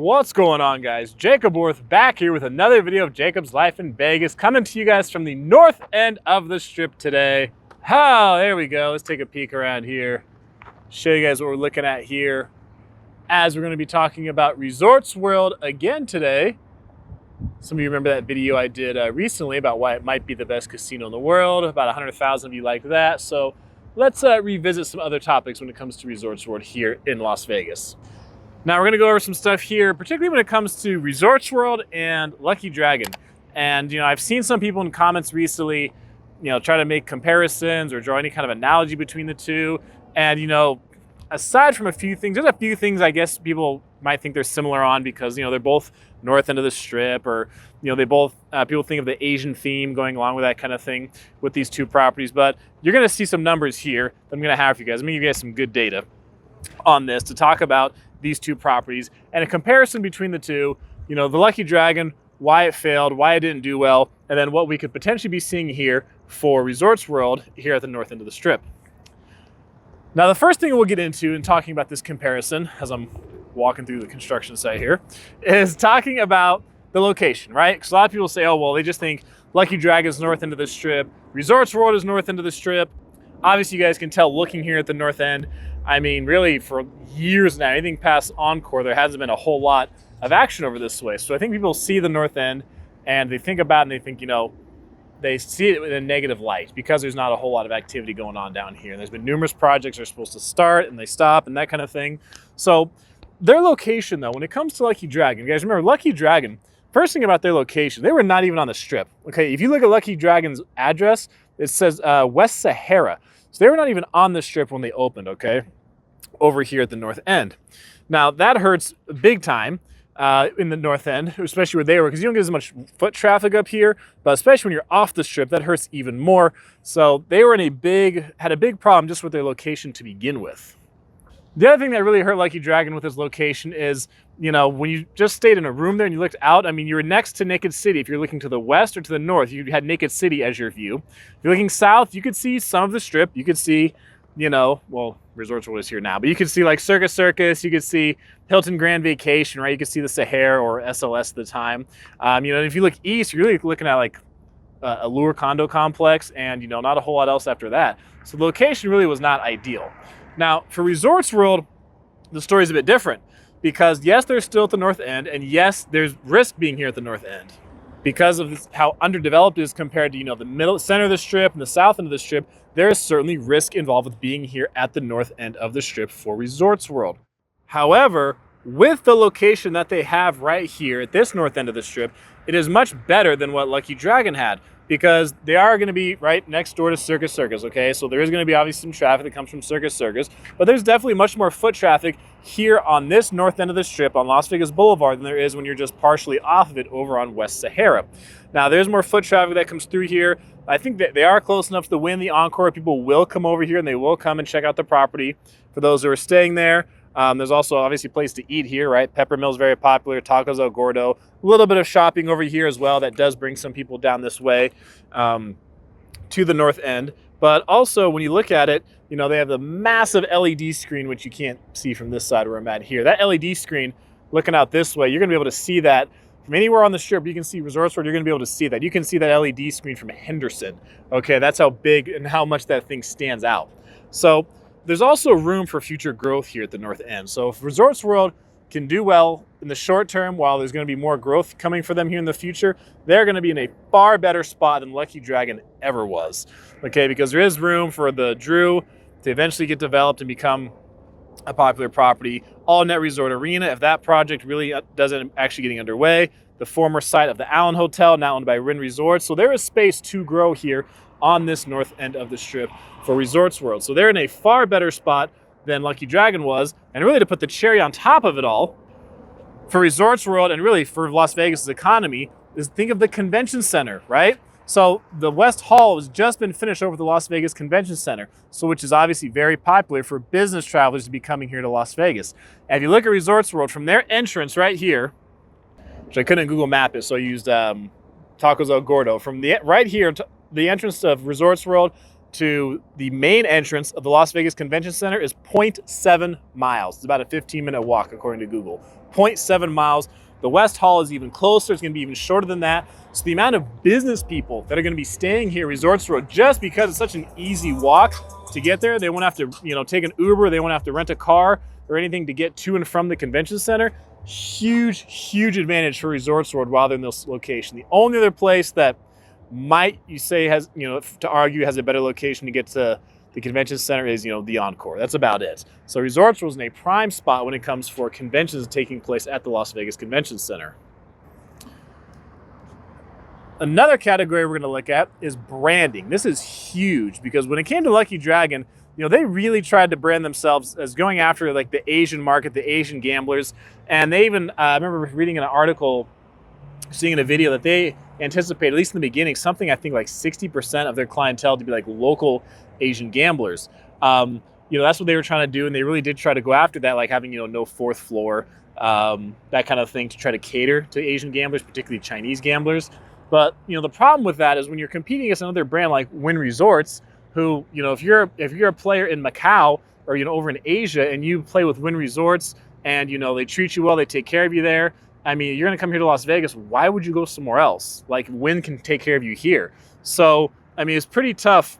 What's going on, guys? Jacob Worth back here with another video of Jacob's Life in Vegas, coming to you guys from the north end of the strip today. Oh, there we go. Let's take a peek around here. Show you guys what we're looking at here, as we're going to be talking about Resorts World again today. Some of you remember that video I did recently about why it might be the best casino in the world. About 100,000 of you liked that. So let's revisit some other topics when it comes to Resorts World here in Las Vegas. Now we're gonna go over some stuff here, particularly when it comes to Resorts World and Lucky Dragon. And I've seen some people in comments recently, try to make comparisons or draw any kind of analogy between the two. And aside from a few things, there's a few things I guess people might think they're similar on because they're both north end of the strip, or they both people think of the Asian theme going along with that kind of thing with these two properties. But you're gonna see some numbers here that I'm gonna have for you guys. I'm gonna give you guys some good data on this to talk about these two properties and a comparison between the two, the Lucky Dragon, why it failed, why it didn't do well, and then what we could potentially be seeing here for Resorts World here at the north end of the strip. Now, the first thing we'll get into in talking about this comparison, as I'm walking through the construction site here, is talking about the location, right? Because a lot of people say, oh, well, they just think Lucky Dragon is north end of the strip, Resorts World is north end of the strip. Obviously, you guys can tell looking here at the north end, I mean, really for years now, anything past Encore, there hasn't been a whole lot of action over this way. So I think people see the north end and they think about it and they think, they see it in a negative light because there's not a whole lot of activity going on down here. And there's been numerous projects that are supposed to start and they stop and that kind of thing. So their location, though, when it comes to Lucky Dragon, you guys remember Lucky Dragon, first thing about their location, they were not even on the strip. Okay, if you look at Lucky Dragon's address, it says West Sahara. So they were not even on the strip when they opened, okay, over here at the north end. Now, that hurts big time in the north end, especially where they were, because you don't get as much foot traffic up here, but especially when you're off the strip, that hurts even more. So they were had a big problem just with their location to begin with. The other thing that really hurt Lucky Dragon with his location is, when you just stayed in a room there and you looked out, I mean, you were next to Naked City. If you're looking to the west or to the north, you had Naked City as your view. If you're looking south, you could see some of the strip. You could see, well, Resorts World is here now, but you could see like Circus, you could see Hilton Grand Vacation, right? You could see the Sahara or SLS at the time. If you look east, you're really looking at like a Allure condo complex and, not a whole lot else after that. So the location really was not ideal. Now, for Resorts World, the story's a bit different because yes, they're still at the north end, and yes, there's risk being here at the north end because of how underdeveloped it is compared to, the center of the strip and the south end of the strip. There is certainly risk involved with being here at the north end of the strip for Resorts World. However, with the location that they have right here at this north end of the strip, it is much better than what Lucky Dragon had, because they are going to be right next door to Circus, okay? So there is going to be obviously some traffic that comes from Circus, but there's definitely much more foot traffic here on this north end of the strip on Las Vegas Boulevard than there is when you're just partially off of it over on West Sahara. Now, there's more foot traffic that comes through here. I think that they are close enough to win the Encore. People will come over here and they will come and check out the property for those who are staying there. There's also obviously a place to eat here, right? Pepper Mill's very popular, Tacos El Gordo, a little bit of shopping over here as well. That does bring some people down this way to the north end. But also when you look at it, they have the massive LED screen, which you can't see from this side where I'm at here. That LED screen, looking out this way, you're gonna be able to see that from anywhere on the strip. You can see Resorts World, you're gonna be able to see that. You can see that LED screen from Henderson. Okay, that's how big and how much that thing stands out. So there's also room for future growth here at the north end. So if Resorts World can do well in the short term, while there's going to be more growth coming for them here in the future, they're going to be in a far better spot than Lucky Dragon ever was. Okay, because there is room for the Drew to eventually get developed and become a popular property. All Net Resort Arena, if that project really doesn't actually getting underway, the former site of the Allen Hotel, now owned by Wynn Resorts. So there is space to grow here on this north end of the strip for Resorts World. So they're in a far better spot than Lucky Dragon was. And really, to put the cherry on top of it all, for Resorts World and really for Las Vegas' economy, is think of the convention center, right? So the West Hall has just been finished over the Las Vegas Convention Center, so which is obviously very popular for business travelers to be coming here to Las Vegas. And if you look at Resorts World, from their entrance right here, which I couldn't Google map it, so I used Tacos El Gordo, from the right here, the entrance of Resorts World to the main entrance of the Las Vegas Convention Center is 0.7 miles. It's about a 15-minute walk, according to Google. 0.7 miles. The West Hall is even closer. It's going to be even shorter than that. So the amount of business people that are going to be staying here, Resorts Road, just because it's such an easy walk to get there, they won't have to, take an Uber. They won't have to rent a car or anything to get to and from the convention center. Huge advantage for Resorts Road while they're in this location. The only other place that might you say has, to argue has a better location to get to the convention center is, the Encore. That's about it. So Resorts was in a prime spot when it comes for conventions taking place at the Las Vegas Convention Center. Another category we're going to look at is branding. This is huge because when it came to Lucky Dragon, they really tried to brand themselves as going after like the Asian market, the Asian gamblers. And they even, I remember reading an article, seeing in a video that they anticipate, at least in the beginning, something I think like 60% of their clientele to be like local Asian gamblers. That's what they were trying to do. And they really did try to go after that, like having, no fourth floor, that kind of thing to try to cater to Asian gamblers, particularly Chinese gamblers. But, the problem with that is when you're competing against another brand like Wynn Resorts, who, if you're a player in Macau or, over in Asia and you play with Wynn Resorts and, they treat you well, they take care of you there. I mean, you're going to come here to Las Vegas. Why would you go somewhere else? Like Wynn can take care of you here. So, I mean, it's pretty tough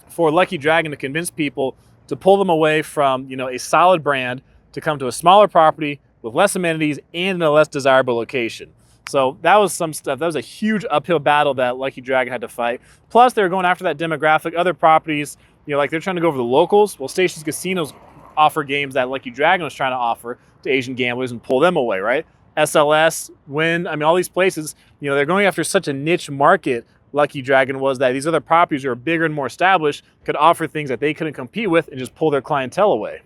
for Lucky Dragon to convince people to pull them away from, a solid brand to come to a smaller property with less amenities and in a less desirable location. So that was some stuff. That was a huge uphill battle that Lucky Dragon had to fight. Plus, they were going after that demographic. Other properties, like they're trying to go over the locals. Well, Stations Casinos offer games that Lucky Dragon was trying to offer to Asian gamblers and pull them away, right? SLS, Wynn, all these places, they're going after such a niche market, Lucky Dragon was, that these other properties who are bigger and more established could offer things that they couldn't compete with and just pull their clientele away.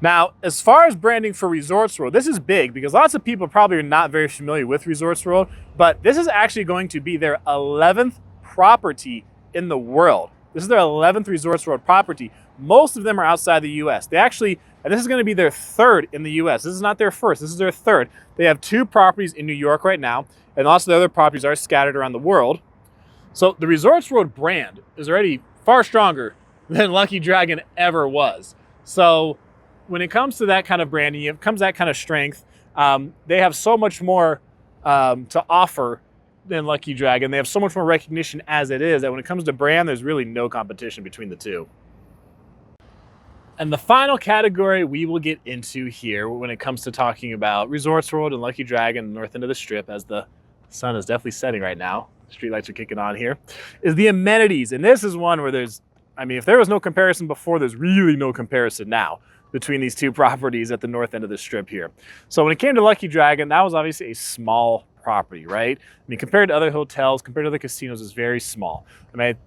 Now, as far as branding for Resorts World, this is big because lots of people probably are not very familiar with Resorts World, but this is actually going to be their 11th property in the world. This is their 11th Resorts World property. Most of them are outside the U.S. And this is going to be their third in the U.S. This is not their first. This is their third. They have 2 properties in New York right now, and also the other properties are scattered around the world. So the Resorts World brand is already far stronger than Lucky Dragon ever was. So when it comes to that kind of branding, it comes that kind of strength. They have so much more to offer than Lucky Dragon. They have so much more recognition as it is that when it comes to brand, there's really no competition between the two. And the final category we will get into here when it comes to talking about Resorts World and Lucky Dragon, north end of the Strip, as the sun is definitely setting right now, street lights are kicking on here, is the amenities. And this is one where there's, if there was no comparison before, there's really no comparison now between these 2 properties at the north end of the Strip here. So when it came to Lucky Dragon, that was obviously a small property, right? Compared to other hotels, compared to other casinos, it's very small.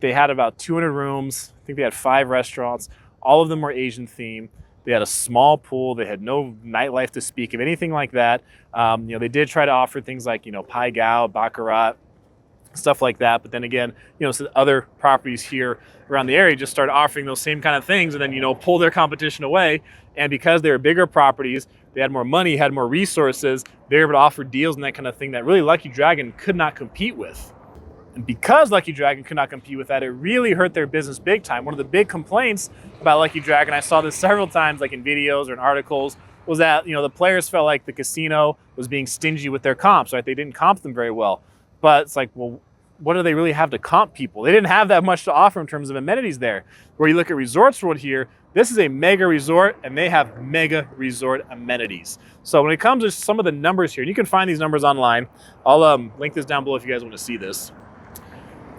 They had about 200 rooms. I think they had 5 restaurants. All of them were Asian themed. They had a small pool. They had no nightlife to speak of, anything like that. They did try to offer things like, Pai Gow, Baccarat, stuff like that. But then again, so other properties here around the area just started offering those same kind of things and then, pull their competition away. And because they were bigger properties, they had more money, had more resources, they were able to offer deals and that kind of thing that really Lucky Dragon could not compete with. And because Lucky Dragon could not compete with that, it really hurt their business big time. One of the big complaints about Lucky Dragon, I saw this several times, like in videos or in articles, was that, the players felt like the casino was being stingy with their comps, right? They didn't comp them very well. But it's like, well, what do they really have to comp people? They didn't have that much to offer in terms of amenities there. Where you look at Resorts World here, this is a mega resort and they have mega resort amenities. So when it comes to some of the numbers here, and you can find these numbers online, I'll link this down below if you guys want to see this.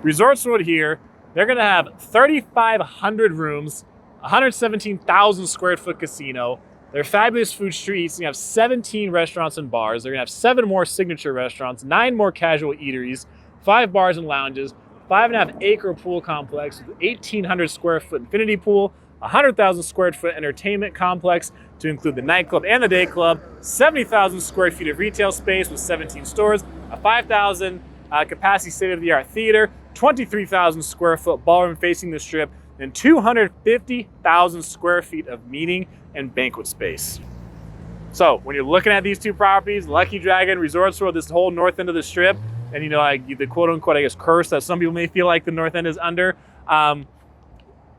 Resorts World here, they're going to have 3,500 rooms, 117,000 square foot casino. They're fabulous food streets. You have 17 restaurants and bars. They're going to have 7 more signature restaurants, 9 more casual eateries, 5 bars and lounges, 5.5 acre pool complex with 1,800 square foot infinity pool, 100,000 square foot entertainment complex to include the nightclub and the day club, 70,000 square feet of retail space with 17 stores, a 5,000 capacity state-of-the-art theater, 23,000 square foot ballroom facing the Strip, and 250,000 square feet of meeting and banquet space. So when you're looking at these 2 properties, Lucky Dragon, Resorts World, this whole north end of the Strip, and like the quote unquote, I guess, curse that some people may feel like the north end is under,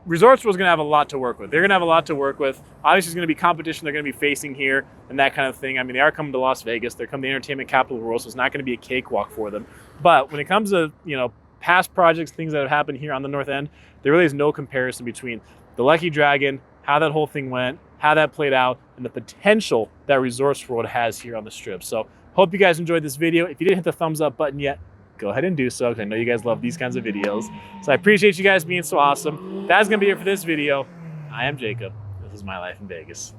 Resorts World's going to have a lot to work with. They're going to have a lot to work with. Obviously, there's going to be competition they're going to be facing here and that kind of thing. I mean, they are coming to Las Vegas. They're coming to the entertainment capital of the world, so it's not going to be a cakewalk for them. But when it comes to, you know, past projects, things that have happened here on the North End, there really is no comparison between the Lucky Dragon, how that whole thing went, how that played out, and the potential that Resorts World has here on the Strip. So hope you guys enjoyed this video. If you didn't hit the thumbs up button yet, go ahead and do so, because I know you guys love these kinds of videos. So I appreciate you guys being so awesome. That's going to be it for this video. I am Jacob. This is my life in Vegas.